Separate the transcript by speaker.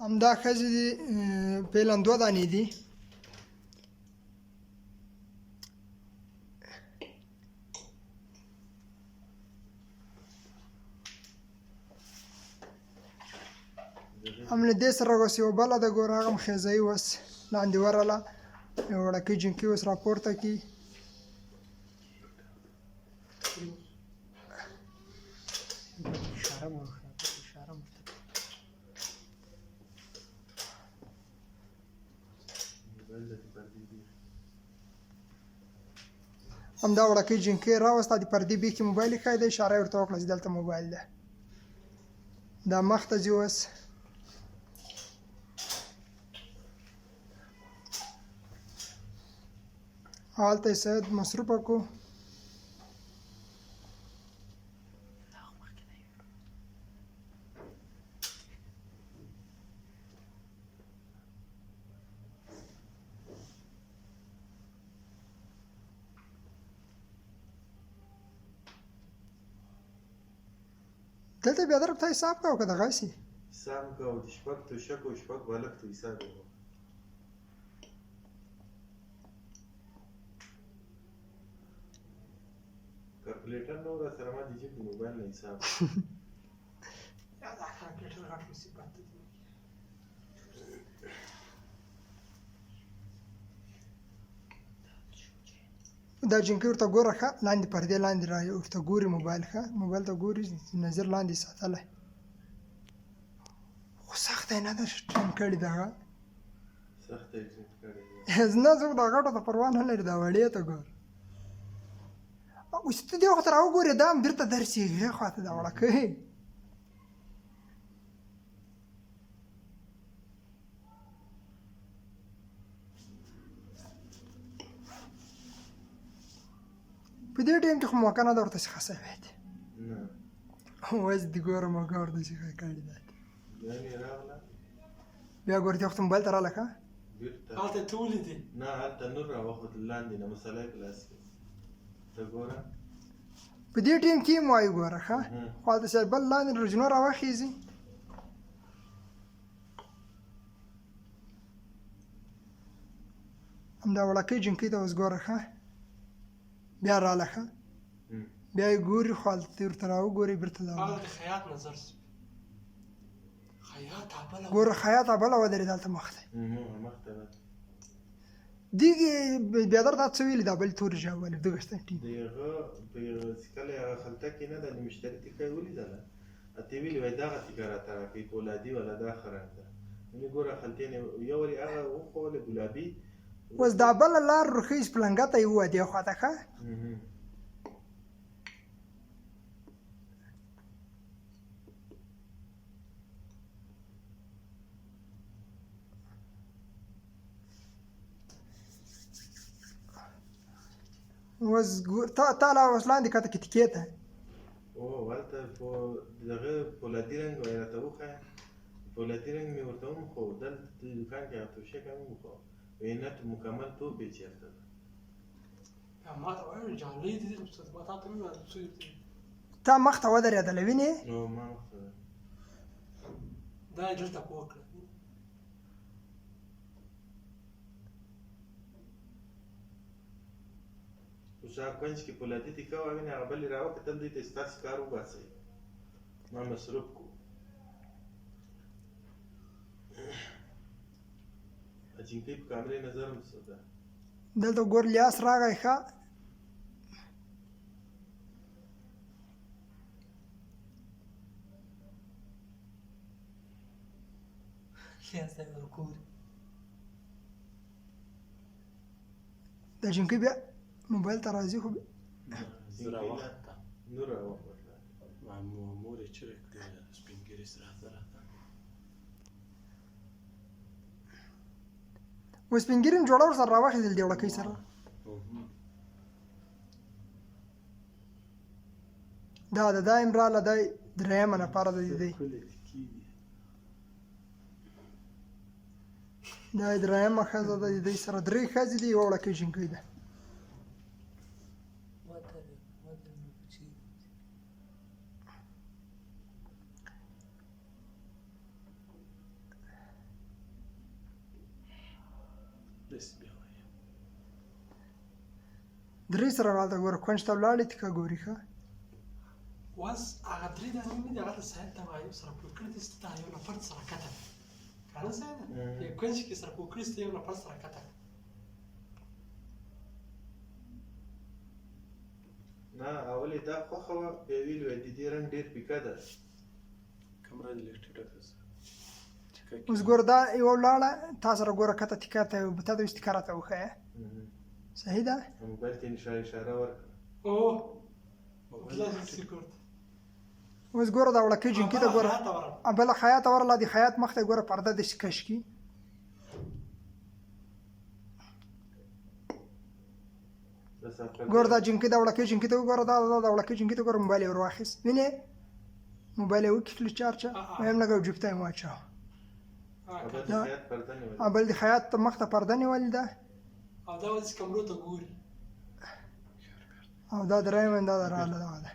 Speaker 1: همدا ښځې دي فعلا 2 دانې دي. هم له دې سره اوس یوه بله ده ګوره هغه هم ښځه اوس لاندې ورغله یو وړکۍ جنکۍ اوس راپورته کړي. همدا وړکۍ جنکۍ راوسته د پردې بیخي موبایل یې ښایي ده اشاره یې ورته وکړه چې دلته موبایل ده. دا مخ ته ځي اوس هلته یې سید مصروفه کړو. دلته بیا درب ته حساب کوه که دغسې
Speaker 2: حساب کوه د شپږ توشکو شپږ بالښتو حساب یې وکړه. کلکولیټر نه و راسره ما د جیب د موبایل نه حساب
Speaker 1: یا دا کلکولیټر غټ مصیبت دی. دا جنکۍ ورته ګوره ښه لاندې پردې لاندې را ورته ګوري موبایل ښه موبایل ته ګوري نظر لاندې ساتلی خو سخته یې نه ده ټرین کړې ده هغه
Speaker 2: سخته یې ټرین کړې ده
Speaker 1: نه څوک دا غټو ته پروا نه لري دا وړې ته ګوره. اوس ته دې خوا ته راوګورې دا هم بېرته درسي هغې خوا ته دا وړکۍ په دې ټایم کې خو موقع نه ده ورته څه شوی دی اوس دې ګوره موقع ورته څه کړې ده
Speaker 2: بیا مې راغله
Speaker 1: بیا ګوره دې وخت موبایل ته راغله ښه
Speaker 2: بېرته
Speaker 3: هلته ته ولیدې
Speaker 2: نه هلته نور راوخوتل لاندې نه مسله یې کلاس کې ته ګوره
Speaker 1: په دې ټایم کې یې وایي ګوره ښه خو هلته چې بل لاندې رجنو راوخېږي همدا وړکۍ جنکۍ ته اوس ګوره ښه بیا راغله ښه بیا یې ګوري خو هلته ورته راوګوري بېرته
Speaker 3: هغه د خیاط نظر شو خیاط بله
Speaker 1: ګوره خیاطه بله ودرېده هلته مخ ته
Speaker 2: مخته ده
Speaker 1: دیږې بیا در دا څه ویلي دا بل تورې ژبه ولې دغه شته ټیک
Speaker 2: د هغه په چې کله یې هغه خلطه کې نه ده د مشتري تیکه یې ولیدله ته یې ویلي وایي دغه تیکه راته راکوي پولادي ولا دا ښه رنګ ده ونې ګوره خلطې نه یو ولې هغه وښوله ګلابي
Speaker 1: اوس دا بله لار روښۍ پلنګه ته یې ووه دې خوا ته ښه اوس تا لا اوس لاندې کته کې تکې ته
Speaker 2: او هلته دغه پولادي رنګ وایي راته وښیه پولادي رنګ مې ورته ومښو دلته د دوکان کې هغه توشکه مې ومښو وایي نه مکمل توپ یې چېرته ده
Speaker 3: ما ته وایي جانلۍ دي ما تا ته مې ویل څه دي
Speaker 1: تا مخ ته ودرېدله وینې
Speaker 2: نو ما مخته ده
Speaker 3: دا یې دلته پوه کړه
Speaker 2: خو شا کونج کې پولادي تیکه وه وینې هغه بل یې راوکتل دوی ته چې تاسې کار وباسئ ما مصروف کړو جنکۍ په کامرې نظر هم څه ده
Speaker 1: دلته ګور لیاس راغی ښه
Speaker 3: لیاس ته مې ورګوري
Speaker 1: دا جنکۍ بیا موبایل ته راځي خو
Speaker 4: زه راوخته
Speaker 2: نور راوخوتله
Speaker 4: مور یې چغې کړې سپین ږیري راته
Speaker 1: اوس سپین ږیري هم جوړه ورسره راواخېدل دې وړکۍ سره دا د دا یم راله دی درېیمه نفره ده د دی دا یې درېیمه ښځه ده د دوی سره 3 ښځې دي یوه وړکۍ جنکۍ ده
Speaker 4: داسې بیا وایي
Speaker 1: درې سره راته ګوره کونج ته ولاړې تیکه ګوري ښه
Speaker 3: واس هغه درې دانې مې دي هغه د سید ته وایي سره پوه کړي دي ستا یو نفر سره کته که نه سید یو کونج کې سره پوه کړي ستا یو نفر سره کته
Speaker 2: نه اولې دا خوښه وه بیا ویلي وای د دې رنګ ډېر پیکه ده
Speaker 4: کمره دې لږ ټیټه کړه
Speaker 1: اوس ګوره دا یوه ولاړه تا سره ګوره کته تیکه ته تا ته اوس تیکه راته وښیه صحیح ده
Speaker 2: موبایل ته یې اشاره ورکړه
Speaker 3: اوه بلا سکورت
Speaker 1: اوس ګوره دا وړکۍ جنکي ته ګوره بله خیاطه ورله د خیاط مخ ته ګوره پرده داسې کش کړي ګوره دا جنکي دا وړکۍ جنکي ته وګوره دا وړکۍ جنکي ته ګوره موبایل یې ور واخیست وینې موبایل یې وکښلو چارجه ویم لګه جیب ته یې واچوه بل د خیاط مخ ته پرده نیولې ده
Speaker 3: او دا اوس کمرو ته ګوري
Speaker 1: او دا درېیم دا راغله دغه ده